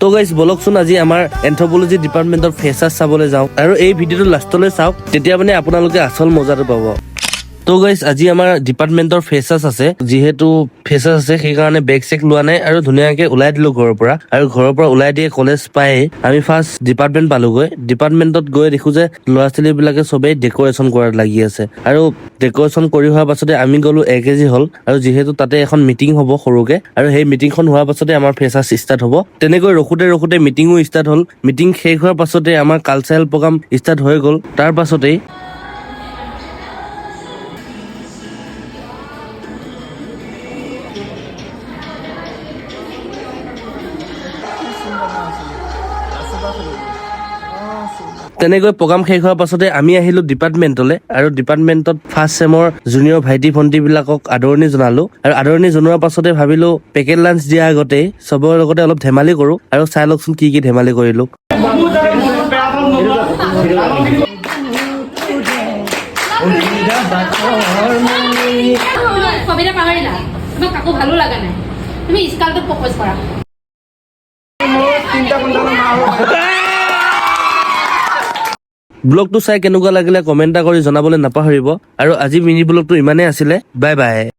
তো গাইজ বলকচোন আজি আমাৰ এন্থ্ৰপলজি ডিপাৰ্টমেন্টৰ ফেচাৰ্ছ চাবলৈ যাওঁ আৰু এই ভিডিঅ'টো লাষ্টলৈ চাওক তেতিয়া মানে আপোনালোকে আচল মজাটো পাব। তো গাইজ আজি আমাৰ ডিপাৰ্টমেন্টৰ ফেচাৰ্ছ আছে, যিহেতু ফেচাৰ্ছ আছে সেইকাৰণে বেগ চেক লোৱা নাই আৰু ধুনীয়াকে ওলাই দিলো ঘৰৰ পৰা। আৰু ঘৰৰ পৰা ওলাই দিয়ে কলেজ পাই আমি ফাৰ্ষ্ট ডিপাৰ্টমেন্ট পালোগৈ। ডিপাৰ্টমেন্টত গৈ দেখো যে ল'ৰা ছোৱালী বিলাকে চবেই ডেক'ৰেশ্যন কৰাত লাগি আছে আৰু ডেক'ৰেশ্যন কৰি হোৱাৰ পাছতে আমি গ'লো AKG হল আৰু যিহেতু তাতে এখন মিটিং হ'ব সৰুকে আৰু সেই মিটিংখন হোৱাৰ পাছতে আমাৰ ফেচাৰ্ছ ষ্টাৰ্ট হ'ব। তেনেকৈ ৰখোতে মিটিঙো ষ্টাৰ্ট হ'ল। মিটিং শেষ হোৱাৰ পাছতে আমাৰ কালচাৰেল প্ৰগ্ৰাম ষ্টাৰ্ট হৈ গ'ল। তাৰ পাছতেই তেনেকৈ প্ৰগ্ৰাম শেষ হোৱাৰ পাছতে আমি আহিলো ডিপাৰ্টমেন্টলৈ আৰু ডিপাৰ্টমেন্টত ফাৰ্ষ্ট চেমৰ জুনিয়ৰ ভাইটি ভন্টি বিলাকক আদৰণি জনালো আৰু আদৰণি জনোৱাৰ পাছতে ভাবিলো পেকেট লাঞ্চ দিয়াৰ আগতেই চবৰ লগতে অলপ ধেমালি কৰো আৰু চাই লওকচোন কি ধেমালি কৰিলো। কবিতা পাহৰিলা, তোমাক কাকো ভালো লগা নাই, তুমি স্কালটোক প্ৰপ'জ কৰা। ব্লগটো চাই কেনেকুৱা লাগিলে কমেণ্ট এটা কৰি জনাবলৈ নাপাহৰিব আৰু আজি মিনি ব্লগটো ইমানেই আছিলে। Bye bye.